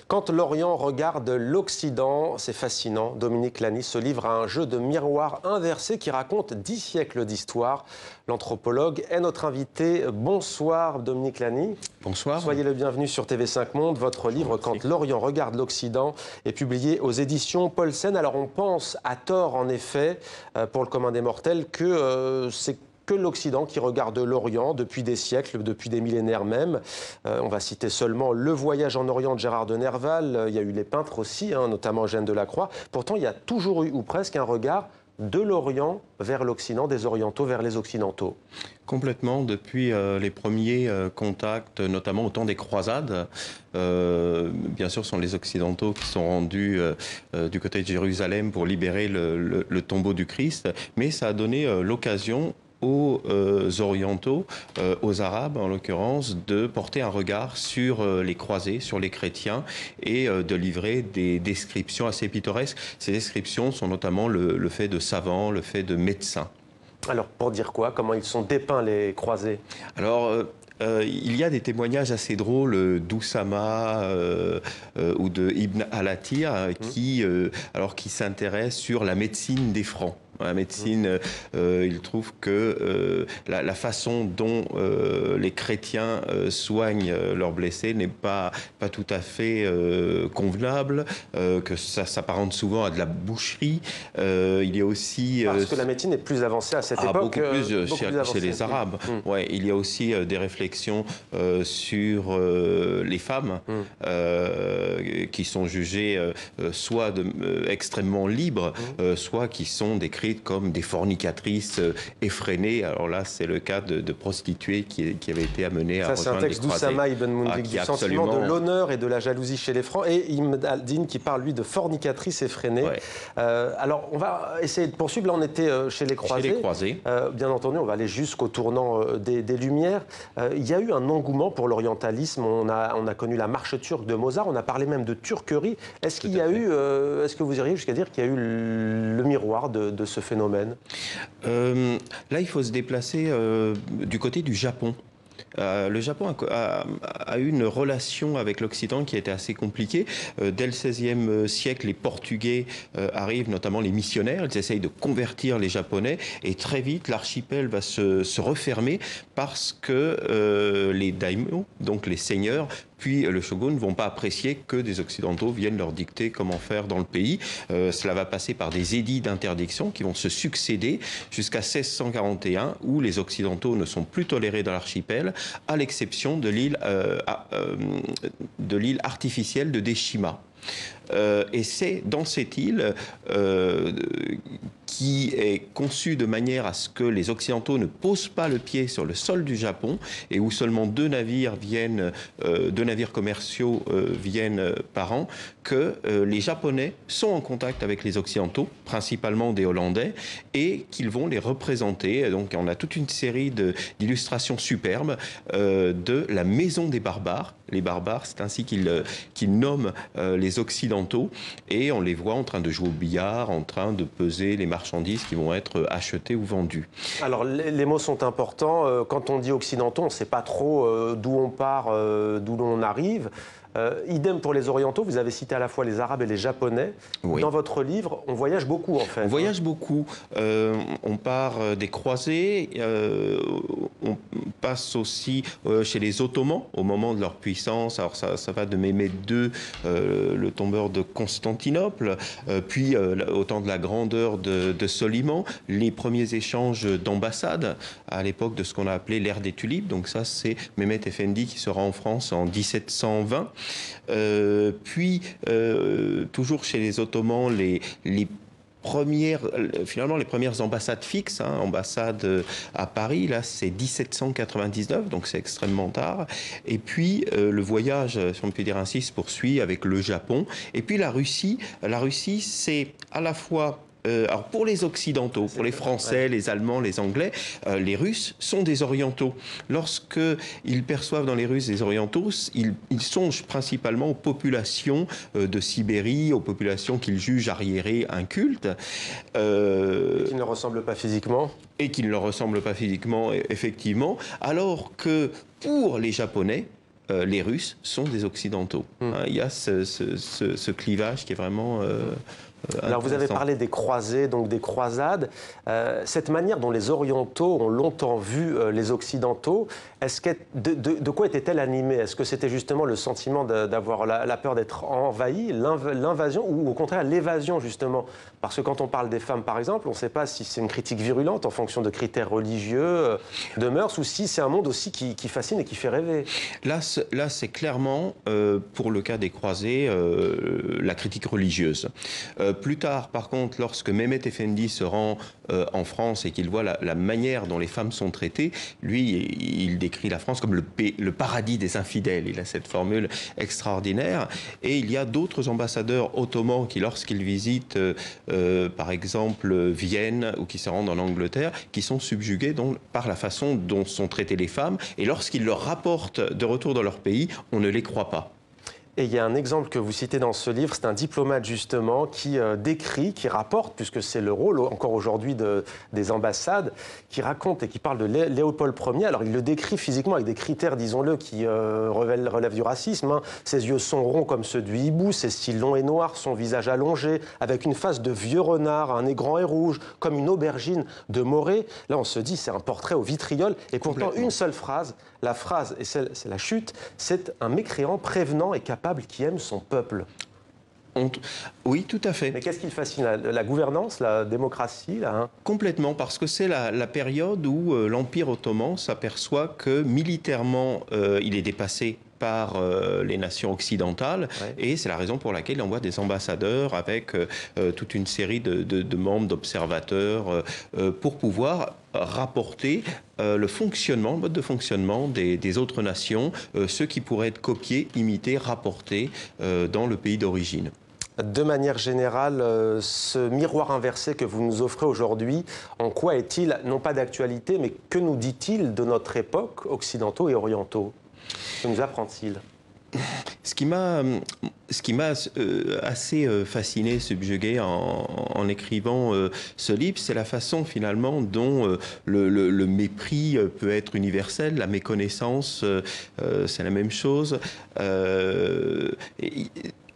Quand l'Orient regarde l'Occident, c'est fascinant. Dominique Lani se livre à un jeu de miroir inversé qui raconte 10 siècles d'histoire. L'anthropologue est notre invité. Bonsoir Dominique Lani. Bonsoir. Soyez le bienvenu sur TV5 Monde. Votre livre « Quand l'Orient regarde l'Occident » est publié aux éditions Paulsen. Alors on pense à tort en effet, pour le commun des mortels, que c'est que l'Occident qui regarde l'Orient depuis des siècles, depuis des millénaires même. On va citer seulement Le Voyage en Orient de Gérard de Nerval. Il y a eu les peintres aussi, notamment Eugène Delacroix. Pourtant, il y a toujours eu, ou presque, un regard de l'Orient vers l'Occident, des Orientaux vers les Occidentaux. Complètement, depuis les premiers contacts, notamment au temps des croisades. Bien sûr, ce sont les Occidentaux qui sont rendus du côté de Jérusalem pour libérer le tombeau du Christ, mais ça a donné l'occasion aux Orientaux, aux Arabes en l'occurrence, de porter un regard sur les croisés, sur les chrétiens et de livrer des descriptions assez pittoresques. Ces descriptions sont notamment le fait de savants, le fait de médecins. Alors, pour dire quoi? Comment ils sont dépeints, les croisés? Alors, il y a des témoignages assez drôles d'Oussama ou de Ibn al-Athir qui s'intéressent sur la médecine des Francs. La médecine, il trouve que la façon dont les chrétiens soignent leurs blessés n'est pas tout à fait convenable, que ça s'apparente souvent à de la boucherie. Il y a aussi... Parce que la médecine est plus avancée à cette époque. Beaucoup plus chez les Arabes. Ouais, il y a aussi des réflexions sur les femmes qui sont jugées soit extrêmement libres, soit qui sont décrites comme des fornicatrices effrénées. Alors là, c'est le cas de prostituées qui avaient été amenées à rejoindre les croisés. C'est un texte d'Oussama Ibn Mundik, du sentiment de l'honneur et de la jalousie chez les Francs, et Ibn al-Din qui parle, lui, de fornicatrice effrénée. Ouais. Alors, on va essayer de poursuivre. Là, on était chez les croisés. Chez les croisés. Bien entendu, on va aller jusqu'au tournant des Lumières. Il y a eu un engouement pour l'orientalisme. On a connu la marche turque de Mozart. On a parlé même de turquerie. Est-ce qu'il y a eu, est-ce que vous iriez jusqu'à dire qu'il y a eu le miroir de ce phénomène? Là, il faut se déplacer du côté du Japon. Le Japon a eu une relation avec l'Occident qui a été assez compliquée. Dès le XVIe siècle, les Portugais arrivent, notamment les missionnaires. Ils essayent de convertir les Japonais et très vite, l'archipel va se refermer parce que les daimyo, donc les seigneurs, puis le shogun ne vont pas apprécier que des Occidentaux viennent leur dicter comment faire dans le pays. Cela va passer par des édits d'interdiction qui vont se succéder jusqu'à 1641, où les Occidentaux ne sont plus tolérés dans l'archipel, à l'exception de l'île artificielle de Deshima. Et c'est dans cette île qui est conçue de manière à ce que les Occidentaux ne posent pas le pied sur le sol du Japon et où seulement deux navires commerciaux viennent par an, que les Japonais sont en contact avec les Occidentaux, principalement des Hollandais, et qu'ils vont les représenter. Donc on a toute une série d'illustrations superbes de la maison des barbares. Les barbares, c'est ainsi qu'ils nomment les Occidentaux, et on les voit en train de jouer au billard, en train de peser les marchandises qui vont être achetées ou vendues. Alors les mots sont importants. Quand on dit Occidentaux, on ne sait pas trop d'où on part, d'où l'on arrive. Idem pour les Orientaux, vous avez cité à la fois les Arabes et les Japonais. Oui. Dans votre livre, on voyage beaucoup en fait. On voyage beaucoup. On part des croisés, on passe aussi chez les Ottomans au moment de leur puissance. Alors ça va de Mehmed II, le tombeur de Constantinople, puis au temps de la grandeur de Soliman, les premiers échanges d'ambassades à l'époque de ce qu'on a appelé l'ère des tulipes. Donc ça, c'est Mehmet Efendi qui sera en France en 1720. Puis, toujours chez les Ottomans, les premières ambassades fixes, ambassade à Paris, là c'est 1799, donc c'est extrêmement tard. Et puis le voyage, si on peut dire ainsi, se poursuit avec le Japon. Et puis la Russie, c'est à la fois... alors pour les Occidentaux, pour les Français, les Allemands, les Anglais, les Russes sont des Orientaux. Lorsqu'ils perçoivent dans les Russes des Orientaux, ils songent principalement aux populations de Sibérie, aux populations qu'ils jugent arriérées, incultes. Et qui ne ressemblent pas physiquement. Et qui ne leur ressemblent pas physiquement, effectivement. Alors que pour les Japonais, les Russes sont des Occidentaux. Il y a ce clivage qui est vraiment Alors vous avez parlé des croisés, donc des croisades. Cette manière dont les Orientaux ont longtemps vu les Occidentaux, de quoi était-elle animée? Est-ce que c'était justement le sentiment d'avoir la peur d'être envahi, l'invasion, ou au contraire l'évasion justement? Parce que quand on parle des femmes par exemple, on ne sait pas si c'est une critique virulente en fonction de critères religieux, de mœurs, ou si c'est un monde aussi qui fascine et qui fait rêver. Là c'est clairement, pour le cas des croisés, la critique religieuse. Plus tard, par contre, lorsque Mehmet Efendi se rend en France et qu'il voit la manière dont les femmes sont traitées, lui, il décrit la France comme le paradis des infidèles. Il a cette formule extraordinaire. Et il y a d'autres ambassadeurs ottomans qui, lorsqu'ils visitent, par exemple, Vienne ou qui se rendent en Angleterre, qui sont subjugués donc, par la façon dont sont traitées les femmes. Et lorsqu'ils leur rapportent de retour dans leur pays, on ne les croit pas. Et il y a un exemple que vous citez dans ce livre, c'est un diplomate justement qui décrit, qui rapporte, puisque c'est le rôle encore aujourd'hui des ambassades, qui raconte et qui parle de Léopold Ier. Alors il le décrit physiquement avec des critères, disons-le, qui relèvent du racisme. Hein. Ses yeux sont ronds comme ceux du hibou, ses cils longs et noirs, son visage allongé, avec une face de vieux renard, un nez grand et rouge, comme une aubergine de Morée. Là on se dit c'est un portrait au vitriol, et pourtant une seule phrase, la phrase, et c'est la chute, c'est un mécréant prévenant et capable qui aime son peuple. Oui, tout à fait. Mais qu'est-ce qui le fascine? La gouvernance, la démocratie là, hein? Complètement, parce que c'est la période où l'Empire ottoman s'aperçoit que militairement, il est dépassé par les nations occidentales, ouais. Et c'est la raison pour laquelle il envoie des ambassadeurs avec toute une série de membres, d'observateurs, pour pouvoir rapporter le mode de fonctionnement des autres nations, ceux qui pourraient être copiés, imités, rapportés dans le pays d'origine. De manière générale, ce miroir inversé que vous nous offrez aujourd'hui, en quoi est-il, non pas d'actualité, mais que nous dit-il de notre époque, occidentaux et orientaux? Que nous apprend-il? Ce qui m'a assez fasciné, subjugué en écrivant ce livre, c'est la façon finalement dont le mépris peut être universel, la méconnaissance, c'est la même chose.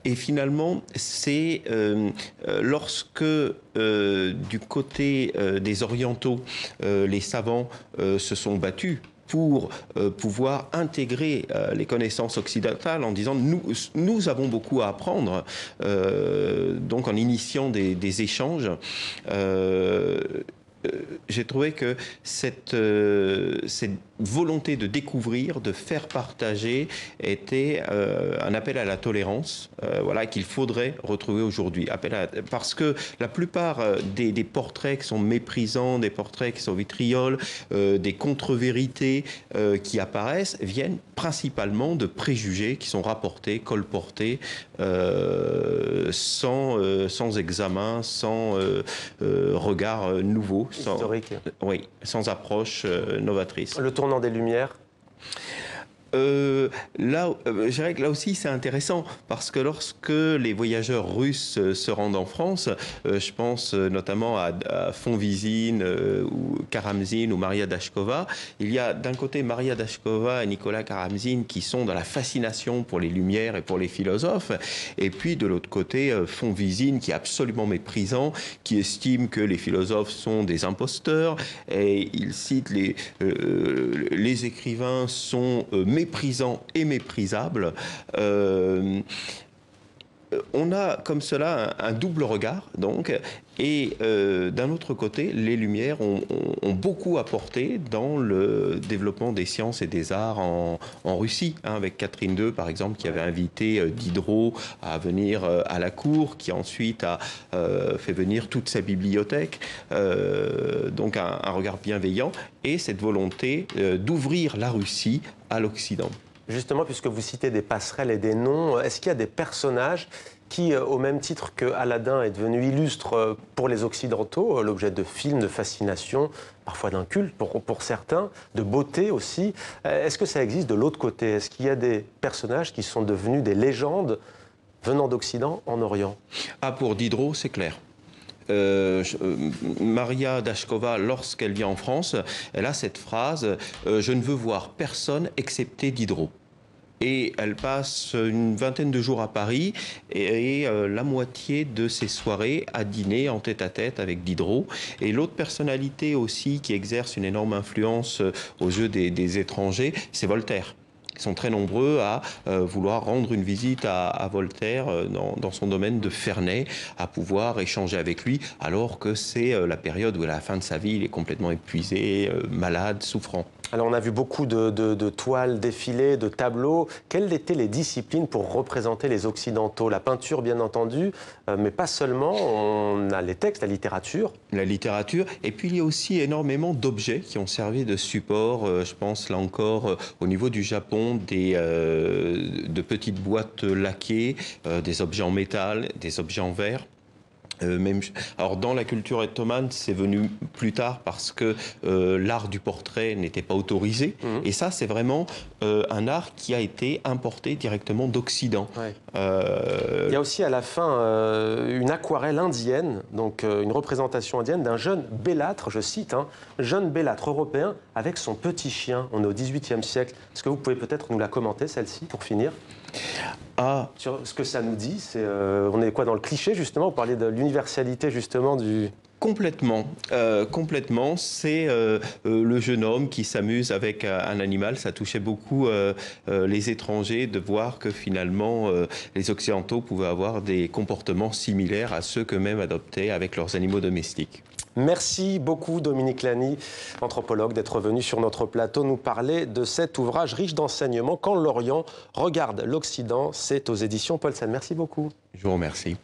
Et finalement, c'est lorsque du côté des orientaux, les savants se sont battus pour pouvoir intégrer les connaissances occidentales en disant nous avons beaucoup à apprendre, donc en initiant des échanges. J'ai trouvé que cette volonté de découvrir, de faire partager, était un appel à la tolérance, voilà, qu'il faudrait retrouver aujourd'hui. Parce que la plupart des portraits qui sont méprisants, des portraits qui sont vitrioles, des contre-vérités qui apparaissent, viennent principalement de préjugés qui sont rapportés, colportés, sans examen, sans regard nouveau. Historique. Oui, sans approche novatrice. Le tournant des Lumières? Je dirais que là aussi c'est intéressant parce que lorsque les voyageurs russes se rendent en France, je pense notamment à Fonvizine ou Karamzine ou Maria Dashkova, il y a d'un côté Maria Dashkova et Nicolas Karamzine qui sont dans la fascination pour les Lumières et pour les philosophes, et puis de l'autre côté Fonvizine qui est absolument méprisant, qui estime que les philosophes sont des imposteurs, et il cite les écrivains sont méprisant et méprisable. On a comme cela un double regard, donc, et d'un autre côté, les Lumières ont beaucoup apporté dans le développement des sciences et des arts en Russie, hein, avec Catherine II, par exemple, qui avait invité Diderot à venir à la cour, qui ensuite a fait venir toute sa bibliothèque, donc un regard bienveillant, et cette volonté d'ouvrir la Russie à l'Occident. Justement, puisque vous citez des passerelles et des noms, est-ce qu'il y a des personnages qui, au même titre que Aladdin est devenu illustre pour les Occidentaux, l'objet de films, de fascination, parfois d'un culte pour certains, de beauté aussi, est-ce que ça existe de l'autre côté? Est-ce qu'il y a des personnages qui sont devenus des légendes venant d'Occident en Orient? Ah, pour Diderot, c'est clair. Maria Dashkova, lorsqu'elle vient en France, elle a cette phrase « Je ne veux voir personne excepté Diderot ». Et elle passe une vingtaine de jours à Paris et la moitié de ses soirées à dîner en tête-à-tête avec Diderot. Et l'autre personnalité aussi qui exerce une énorme influence aux yeux des étrangers, c'est Voltaire. Ils sont très nombreux à vouloir rendre une visite à Voltaire dans son domaine de Ferney, à pouvoir échanger avec lui, alors que c'est la période où à la fin de sa vie, il est complètement épuisé, malade, souffrant. Alors on a vu beaucoup de toiles défilées, de tableaux. Quelles étaient les disciplines pour représenter les Occidentaux? La peinture, bien entendu, mais pas seulement. On a les textes, la littérature. La littérature. Et puis il y a aussi énormément d'objets qui ont servi de support. Je pense là encore au niveau du Japon, de petites boîtes laquées, des objets en métal, des objets en verre. Alors dans la culture ottomane, c'est venu plus tard parce que l'art du portrait n'était pas autorisé. Et ça, c'est vraiment un art qui a été importé directement d'Occident. Ouais. Il y a aussi à la fin une aquarelle indienne, donc une représentation indienne d'un jeune bellâtre, je cite, jeune bellâtre européen avec son petit chien. On est au XVIIIe siècle. Est-ce que vous pouvez peut-être nous la commenter, celle-ci, pour finir? Sur ce que ça nous dit, on est quoi dans le cliché justement? Vous parlez de l'universalité justement du... Complètement, complètement. C'est le jeune homme qui s'amuse avec un animal. Ça touchait beaucoup les étrangers de voir que finalement les Occidentaux pouvaient avoir des comportements similaires à ceux qu'eux-mêmes adoptaient avec leurs animaux domestiques. Merci beaucoup Dominique Lani, anthropologue, d'être venu sur notre plateau nous parler de cet ouvrage riche d'enseignements. Quand l'Orient regarde l'Occident, c'est aux éditions Paulsen. Merci beaucoup. Je vous remercie.